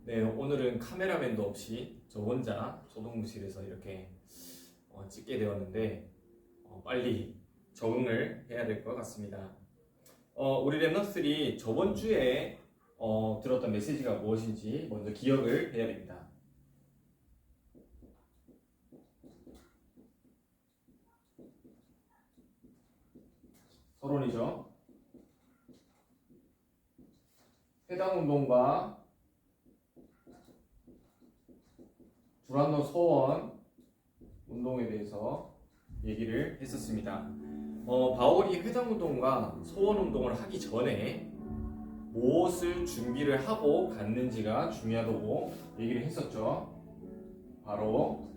네, 오늘은 카메라맨도 없이 저 혼자 소동무실에서 이렇게 찍게 되었는데 빨리 적응을 해야 될 것 같습니다. 우리 랩너스들이 저번 주에 들었던 메시지가 무엇인지 먼저 기억을 해야 됩니다. 서론이죠. 해당 운동과 두란노 소원 운동에 대해서 얘기를 했었습니다. 바울이 회당 운동과 소원 운동을 하기 전에 무엇을 준비를 하고 갔는지가 중요하다고 얘기를 했었죠. 바로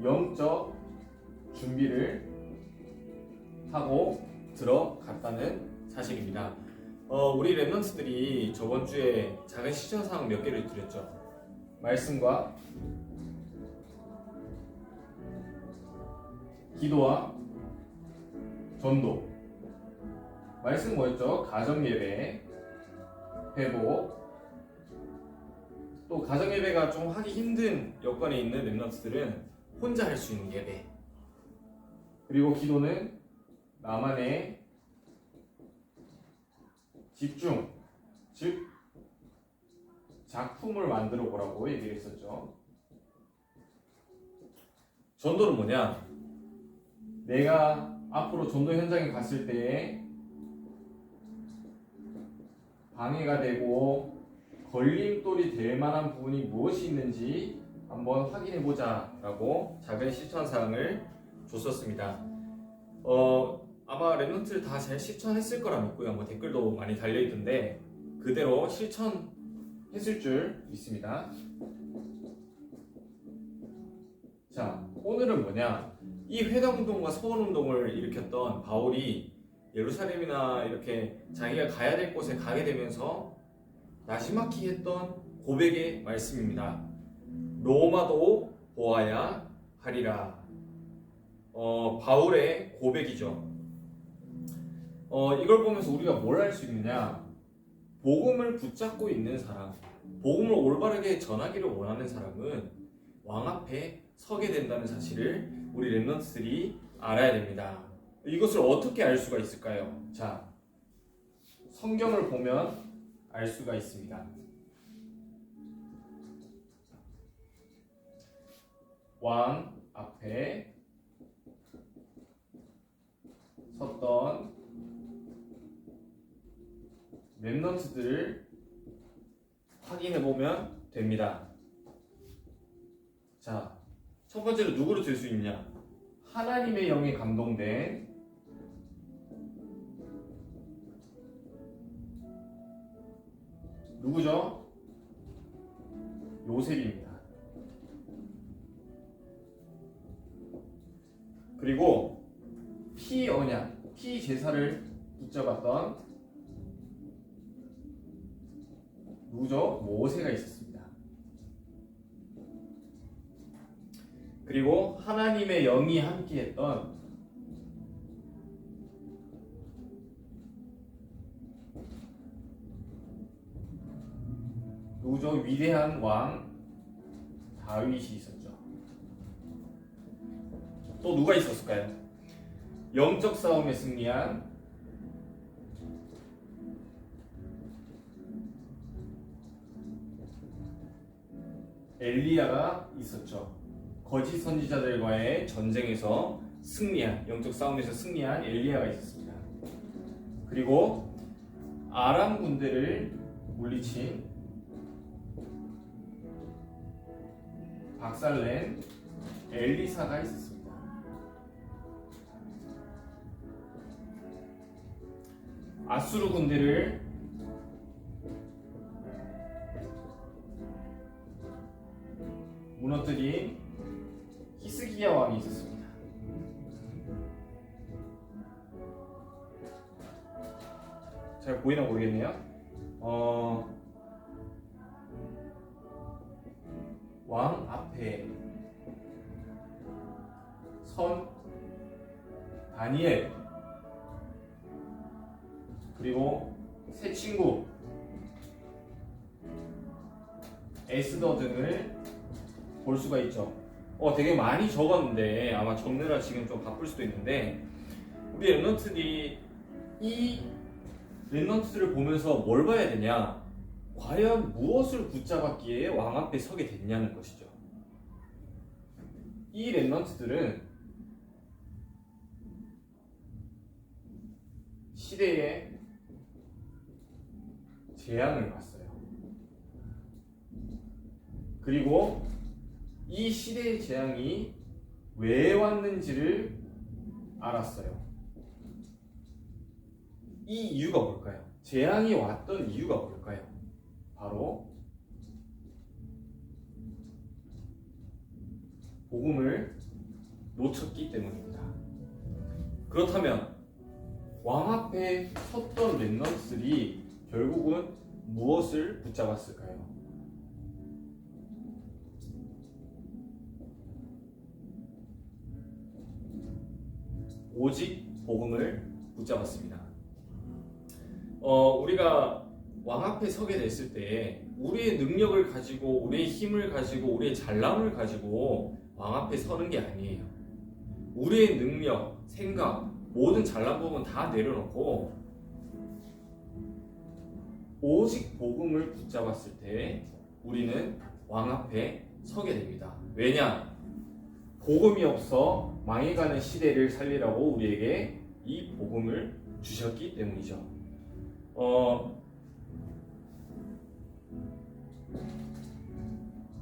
영적 준비를 하고 들어갔다는 사실입니다. 우리 랩넌트들이 저번 주에 작은 실천사항 몇 개를 드렸죠. 말씀과 기도와 전도. 말씀 뭐였죠? 가정예배, 회복. 또 가정예배가 좀 하기 힘든 여건에 있는 랩넌트들은 혼자 할 수 있는 예배. 그리고 기도는 나만의 집중, 즉 작품을 만들어 보라고 얘기를 했었죠. 전도는 뭐냐? 내가 앞으로 전도 현장에 갔을 때 방해가 되고 걸림돌이 될 만한 부분이 무엇이 있는지 한번 확인해 보자라고 작은 실천사항을 줬었습니다. 아마 랩런트를 다 잘 실천했을 거라 믿고요. 댓글도 많이 달려있던데 그대로 실천했을 줄 믿습니다. 자, 오늘은 뭐냐? 이 회당운동과 소원운동을 일으켰던 바울이 예루살렘이나 이렇게 자기가 가야 될 곳에 가게 되면서 나지막히 했던 고백의 말씀입니다. 로마도 보아야 하리라. 바울의 고백이죠. 이걸 보면서 우리가 뭘 할 수 있느냐? 복음을 붙잡고 있는 사람, 복음을 올바르게 전하기를 원하는 사람은 왕 앞에 서게 된다는 사실을 우리 랩넌트들이 알아야 됩니다. 이것을 어떻게 알 수가 있을까요? 자, 성경을 보면 알 수가 있습니다. 왕 앞에 섰던 랩넌트들을 확인해 보면 됩니다. 자, 첫 번째로 누구로 들 수 있냐? 하나님의 영에 감동된 누구죠? 요셉입니다. 그리고 피언약, 피제사를 붙잡았던 누구죠? 모세가 있었습니다. 그리고 하나님의 영이 함께했던 누구죠? 위대한 왕 다윗이 있었죠. 또 누가 있었을까요? 영적 싸움에 승리한 엘리야가 있었죠. 거짓 선지자들과의 전쟁에서 승리한, 영적 싸움에서 승리한 엘리야가 있었습니다. 그리고 아람 군대를 물리친 박살낸 엘리사가 있었습니다. 아수르 군대를 무너뜨린 히스기야 왕이 있었습니다. 잘 보이나 모르겠네요. 왕 앞에 선 다니엘, 그리고 새 친구 에스더 등을 볼 수가 있죠. 되게 많이 적었는데 아마 적느라 지금 좀 바쁠 수도 있는데 우리 랩런트들이 이 랩런트들을 보면서 뭘 봐야 되냐? 과연 무엇을 붙잡았기에 왕 앞에 서게 됐냐는 것이죠. 이 랩런트들은 시대의 재앙을 봤어요. 그리고 이 시대의 재앙이 왜 왔는지를 알았어요. 이 이유가 뭘까요? 재앙이 왔던 이유가 뭘까요? 바로 복음을 놓쳤기 때문입니다. 그렇다면 왕 앞에 섰던 랩런트들이 결국은 무엇을 붙잡았을까요? 오직 복음을 붙잡았습니다. 우리가 왕 앞에 서게 됐을 때 우리의 능력을 가지고 우리의 힘을 가지고 우리의 잘남을 가지고 왕 앞에 서는 게 아니에요. 우리의 능력, 생각, 모든 잘난 부분 다 내려놓고 오직 복음을 붙잡았을 때 우리는 왕 앞에 서게 됩니다. 왜냐? 복음이 없어 망해가는 시대를 살리라고 우리에게 이 복음을 주셨기 때문이죠.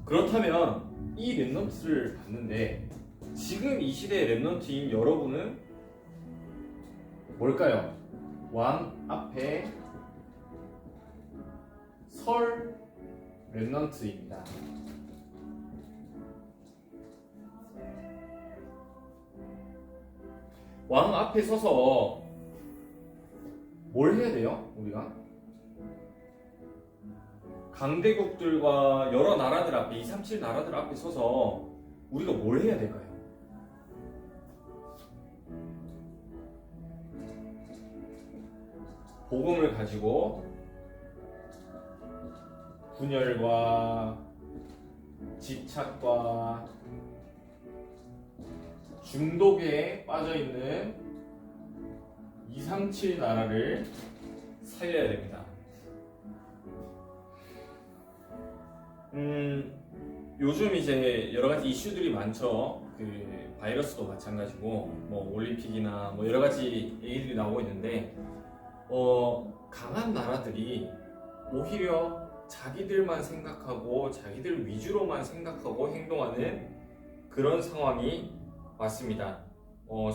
그렇다면 이 랩런트를 봤는데 지금 이 시대의 랩런트인 여러분은 뭘까요? 왕 앞에 설 랩런트입니다. 왕 앞에 서서 뭘 해야 돼요? 우리가? 강대국들과 여러 나라들 앞에 237 나라들 앞에 서서 우리가 뭘 해야 될까요? 복음을 가지고 분열과 집착과 중독에 빠져있는 237 나라를 살려야 됩니다. 요즘 이제 여러 가지 이슈들이 많죠. 그 바이러스도 마찬가지고 뭐 올림픽이나 뭐 여러 가지 얘기들이 나오고 있는데 강한 나라들이 오히려 자기들만 생각하고 자기들 위주로만 생각하고 행동하는 그런 상황이 왔습니다.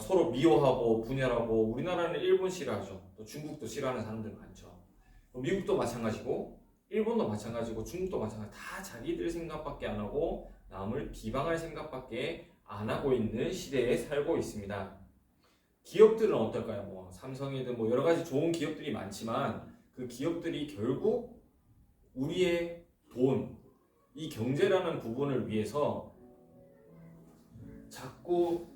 서로 미워하고 분열하고 우리나라는 일본 싫어하죠. 또 중국도 싫어하는 사람들 많죠. 미국도 마찬가지고 일본도 마찬가지고 중국도 마찬가지고 다 자기들 생각밖에 안 하고 남을 비방할 생각밖에 안 하고 있는 시대에 살고 있습니다. 기업들은 어떨까요? 뭐 삼성이든 뭐 여러 가지 좋은 기업들이 많지만 그 기업들이 결국 우리의 돈, 이 경제라는 부분을 위해서 자꾸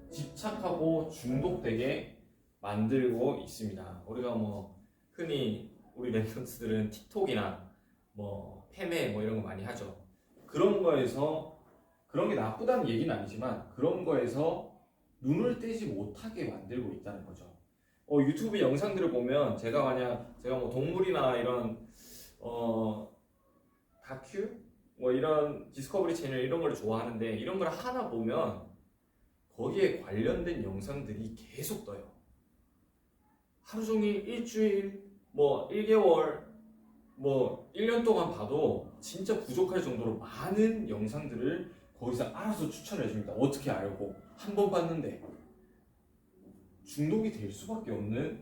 집착하고 중독되게 만들고 있습니다. 우리가 뭐 흔히 우리 랩런트들은 틱톡이나 뭐 페메 뭐 이런 거 많이 하죠. 그런 거에서 그런 게 나쁘다는 얘기는 아니지만 그런 거에서 눈을 떼지 못하게 만들고 있다는 거죠. 유튜브 영상들을 보면 제가 뭐 동물이나 이런 다큐 뭐 이런 디스커버리 채널 이런 걸 좋아하는데 이런 걸 하나 보면 거기에 관련된 영상들이 계속 떠요. 하루 종일 일주일 뭐 1개월 뭐 1년 동안 봐도 진짜 부족할 정도로 많은 영상들을 거기서 알아서 추천해 줍니다. 어떻게 알고 한 번 봤는데 중독이 될 수밖에 없는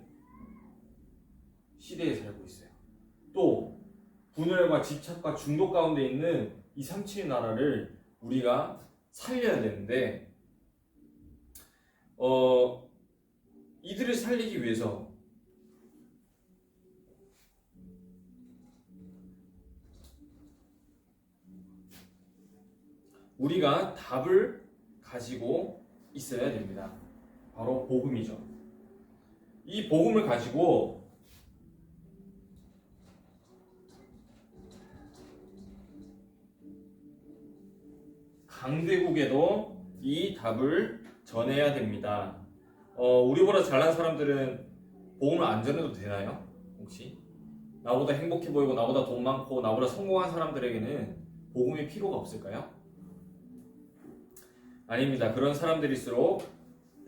시대에 살고 있어요. 또 분열과 집착과 중독 가운데 있는 237 나라를 우리가 살려야 되는데 이들을 살리기 위해서 우리가 답을 가지고 있어야 됩니다. 바로 복음이죠. 이 복음을 가지고 강대국에도 이 답을 전해야 됩니다. 우리보다 잘난 사람들은 복음을 안 전해도 되나요? 혹시? 나보다 행복해 보이고 나보다 돈 많고 나보다 성공한 사람들에게는 복음이 필요가 없을까요? 아닙니다. 그런 사람들일수록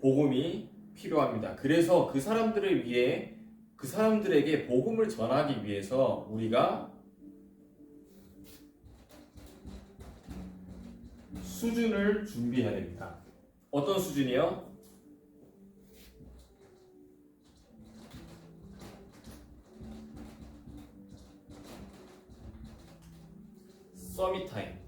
복음이 필요합니다. 그래서 그 사람들을 위해 그 사람들에게 복음을 전하기 위해서 우리가 수준을 준비해야 됩니다. 어떤 수준이요? 서밋타임.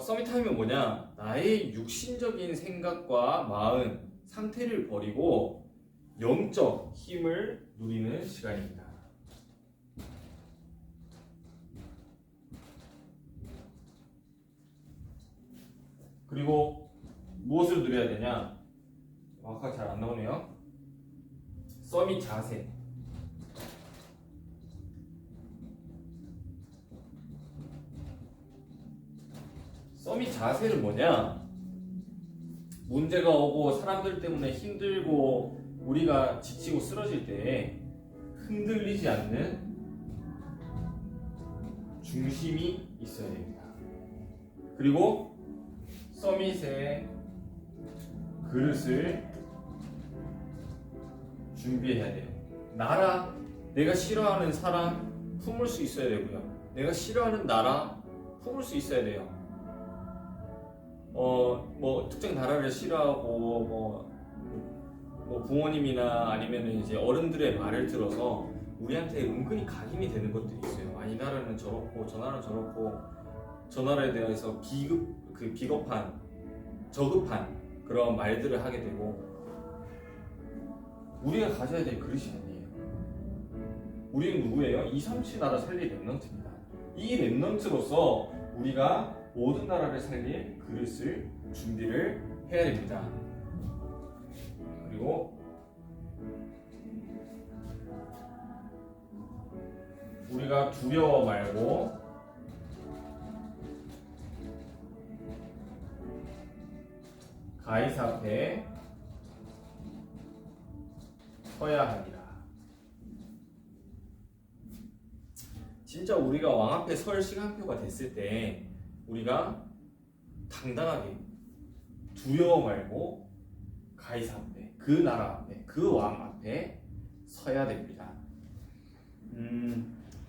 서밋타임은 뭐냐? 나의 육신적인 생각과 마음, 상태를 버리고 영적 힘을 누리는 시간입니다. 그리고 무엇을 누려야 되냐? 정확하게 잘 안 나오네요. 서밋 자세. 서밋 자세는 뭐냐? 문제가 오고 사람들 때문에 힘들고 우리가 지치고 쓰러질 때 흔들리지 않는 중심이 있어야 됩니다. 그리고 서밋의 그릇을 준비해야 돼요. 내가 싫어하는 사람 품을 수 있어야 되고요. 내가 싫어하는 나라 품을 수 있어야 돼요. 뭐 특정 나라를 싫어하고 뭐 부모님이나 아니면 이제 어른들의 말을 들어서 우리한테 은근히 각인이 되는 것들이 있어요. 이 나라는 저렇고 저 나라는 저렇고 저 나라에 대해서 비겁한 저급한 그런 말들을 하게 되고 우리가 가져야 될 그릇이 아니에요. 우리는 누구예요? 237 나라 살릴 렘넌트입니다. 이 렘넌트로서 우리가 모든 나라를 살릴 그릇을 준비를 해야 됩니다. 그리고 우리가 두려워 말고 가이사 앞에 서야 합니다. 진짜 우리가 왕 앞에 설 시간표가 됐을 때 우리가 당당하게 두려워 말고 가이사 앞에, 그 나라 앞에, 그 왕 앞에 서야 됩니다.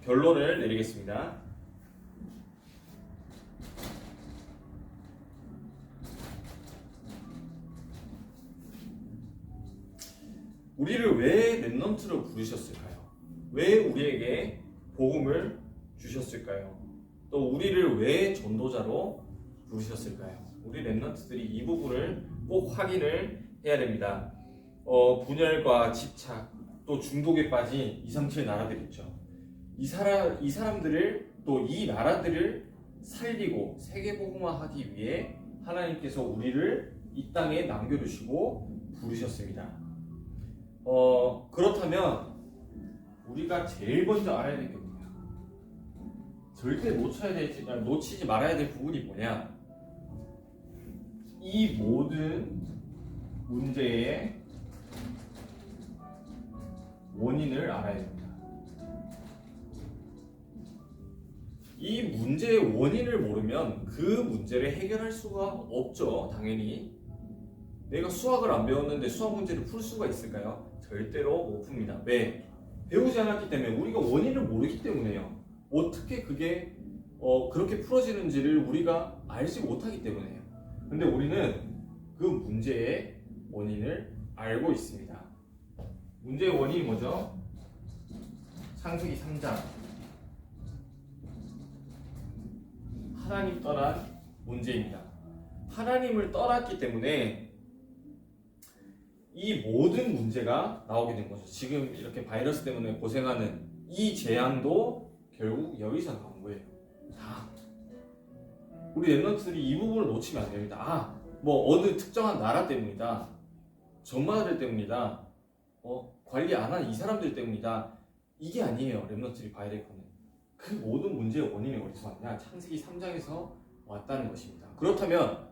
결론을 내리겠습니다. 우리를 왜 렘넌트로 부르셨을까요? 왜 우리에게 복음을 주셨을까요? 또 우리를 왜 전도자로 부르셨을까요? 우리 렘넌트들이 이 부분을 꼭 확인을 해야 됩니다. 분열과 집착, 또 중독에 빠진 237 나라들 있죠. 이 사람들을 또 이 나라들을 살리고 세계복음화하기 위해 하나님께서 우리를 이 땅에 남겨두시고 부르셨습니다. 그렇다면 우리가 제일 먼저 알아야 될 게 뭐냐? 절대 놓치지 말아야 될 부분이 뭐냐? 이 모든 문제의 원인을 알아야 됩니다. 이 문제의 원인을 모르면 그 문제를 해결할 수가 없죠. 당연히 내가 수학을 안 배웠는데 수학 문제를 풀 수가 있을까요? 절대로 못 풉니다. 왜? 배우지 않았기 때문에, 우리가 원인을 모르기 때문에요. 어떻게 그게 그렇게 풀어지는지를 우리가 알지 못하기 때문에요. 근데 우리는 그 문제의 원인을 알고 있습니다. 문제의 원인이 뭐죠? 창세기 3장. 하나님 떠난 문제입니다. 하나님을 떠났기 때문에 이 모든 문제가 나오게 된 거죠. 지금 이렇게 바이러스 때문에 고생하는 이 재앙도 결국 여기서 나온 거예요. 다. 우리 렘넌트들이 이 부분을 놓치면 안 됩니다. 뭐 어느 특정한 나라 때문이다. 전문가들 때문이다. 관리 안 한 이 사람들 때문이다. 이게 아니에요. 렘넌트들이 봐야 될 거는. 그 모든 문제의 원인이 어디서 왔냐? 창세기 3장에서 왔다는 것입니다. 그렇다면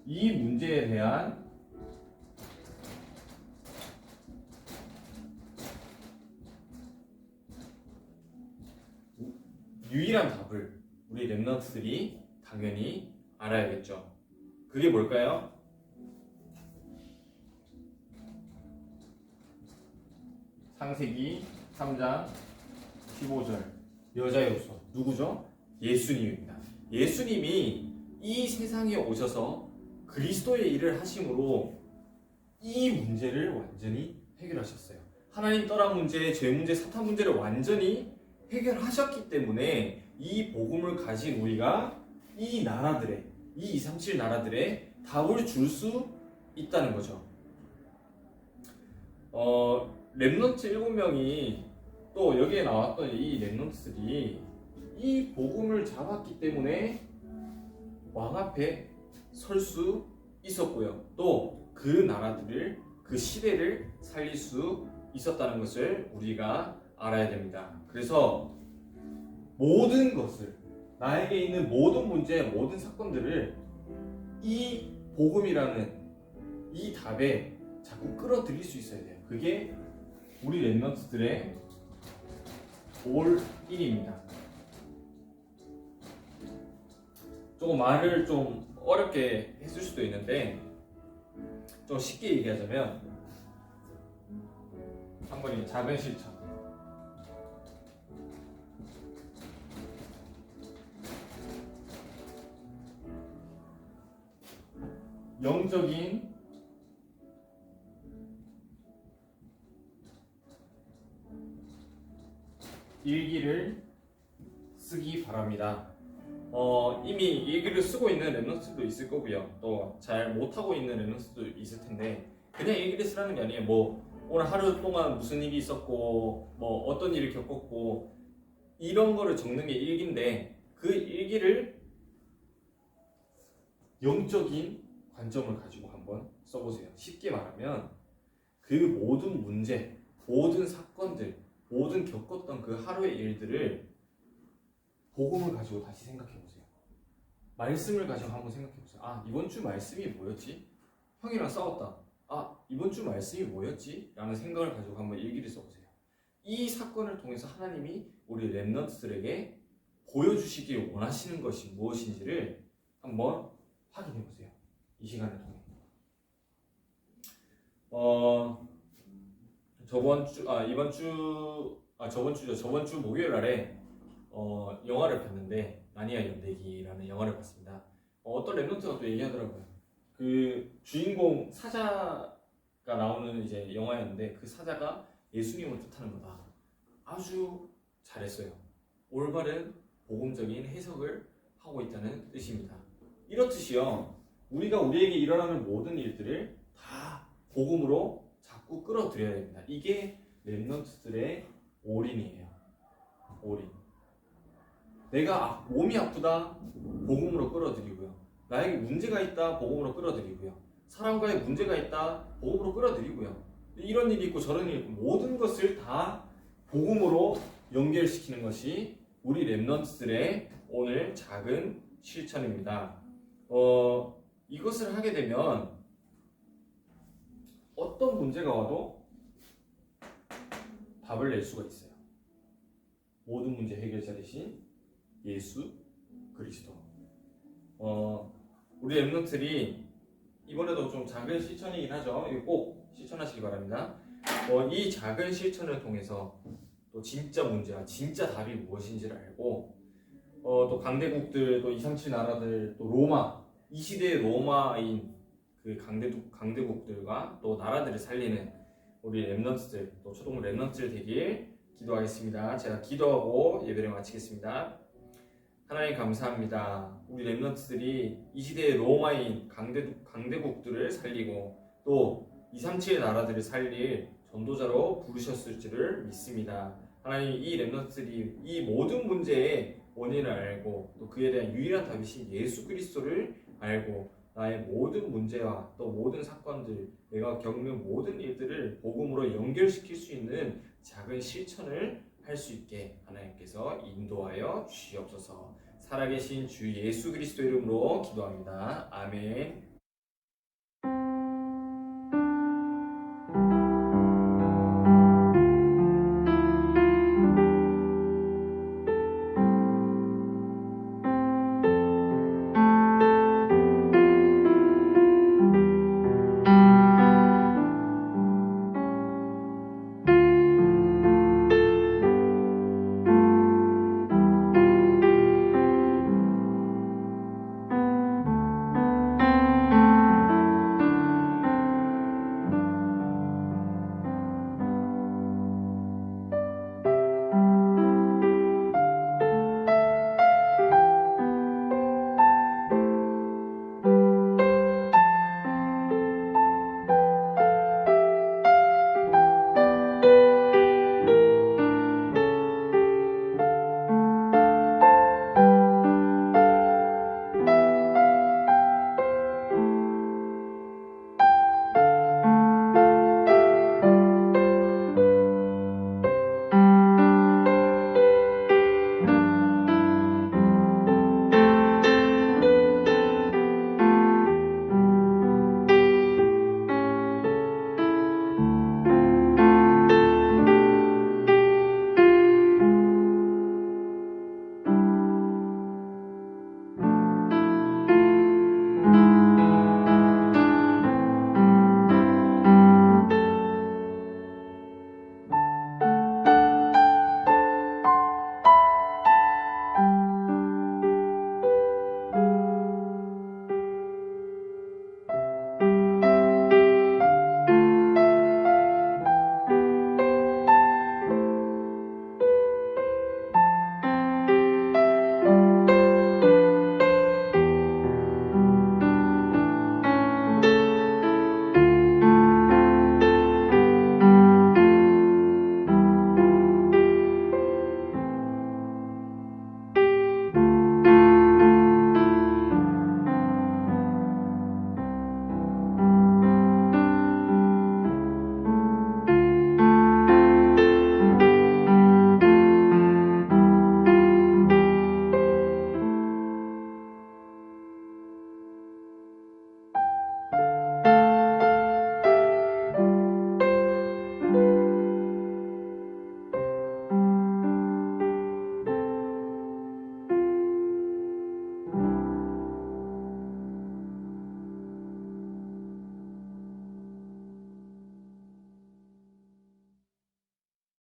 이 문제에 대한 유일한 답을 우리 랩런트들이 당연히 알아야겠죠. 그게 뭘까요? 창세기 3장 15절 여자의 후손 누구죠? 예수님입니다. 예수님이 이 세상에 오셔서 그리스도의 일을 하심으로 이 문제를 완전히 해결하셨어요. 하나님 떠난 문제, 죄 문제, 사탄 문제를 완전히 해결하셨기 때문에 이 복음을 가진 우리가 이 나라들의, 이 237 나라들의 답을 줄 수 있다는 거죠. 랩런트 7명이 또 여기에 나왔던 이 랩런트들이 이 복음을 잡았기 때문에 왕 앞에 설 수 있었고요. 또 그 나라들을, 그 시대를 살릴 수 있었다는 것을 우리가 알아야 됩니다. 그래서 모든 것을, 나에게 있는 모든 문제, 모든 사건들을 이 복음이라는 이 답에 자꾸 끌어들일 수 있어야 돼요. 그게 우리 랩런트들의 올 1입니다. 조금 말을 좀 어렵게 했을 수도 있는데 좀 쉽게 얘기하자면 한 번이 작은 실천, 영적인 일기를 쓰기 바랍니다. 이미 일기를 쓰고 있는 랩런트도 있을 거고요. 또 잘 못하고 있는 랩런트도 있을 텐데 그냥 일기를 쓰라는 게 아니에요. 뭐 오늘 하루 동안 무슨 일이 있었고 뭐 어떤 일을 겪었고 이런 거를 적는 게 일기인데 그 일기를 영적인 관점을 가지고 한번 써보세요. 쉽게 말하면 그 모든 문제, 모든 사건들, 모든 겪었던 그 하루의 일들을 복음을 가지고 다시 생각해보세요. 말씀을 가지고 한번 생각해보세요. 아, 이번 주 말씀이 뭐였지? 형이랑 싸웠다. 아, 이번 주 말씀이 뭐였지? 라는 생각을 가지고 한번 일기를 써보세요. 이 사건을 통해서 하나님이 우리 랩런트들에게 보여주시길 원하시는 것이 무엇인지를 한번 확인해보세요. 이 시간을 통해. 저번 주 목요일 날에 영화를 봤는데 나니아 연대기라는 영화를 봤습니다. 어떤 랩런트가 또 얘기하더라고요. 그 주인공 사자가 나오는 이제 영화였는데 그 사자가 예수님을 뜻하는 거다. 아주 잘했어요. 올바른 복음적인 해석을 하고 있다는 뜻입니다. 이렇듯이요, 우리가 우리에게 일어나는 모든 일들을 다 복음으로 자꾸 끌어들여야 됩니다. 이게 랩런트들의 올인이에요. 올인. 내가 몸이 아프다, 복음으로 끌어들이고요. 나에게 문제가 있다, 복음으로 끌어들이고요. 사람과의 문제가 있다, 복음으로 끌어들이고요. 이런 일이 있고 저런 일이 있고 모든 것을 다 복음으로 연결시키는 것이 우리 랩런트들의 오늘 작은 실천입니다. 이것을 하게 되면 어떤 문제가 와도 답을 낼 수가 있어요. 모든 문제 해결자 되신 예수 그리스도. 우리 랩런트들이 이번에도 좀 작은 실천이긴 하죠. 이거 꼭 실천하시기 바랍니다. 이 작은 실천을 통해서 또 진짜 문제와 진짜 답이 무엇인지를 알고 또 강대국들, 또 237 나라들, 또 로마, 이 시대의 로마인 그 강대국들과 또 나라들을 살리는 우리 랩런트들, 또 초동부 랩런트들 되길 기도하겠습니다. 제가 기도하고 예배를 마치겠습니다. 하나님 감사합니다. 우리 랩런트들이 이 시대의 로마인 강대국들을 살리고 또 237 나라들을 살릴 전도자로 부르셨을 줄을 믿습니다. 하나님, 이 랩런트들이 이 모든 문제의 원인을 알고 또 그에 대한 유일한 답이신 예수 그리스도를 알고 나의 모든 문제와 또 모든 사건들, 내가 겪는 모든 일들을 복음으로 연결시킬 수 있는 작은 실천을 할 수 있게 하나님께서 인도하여 주시옵소서. 살아계신 주 예수 그리스도 이름으로 기도합니다. 아멘.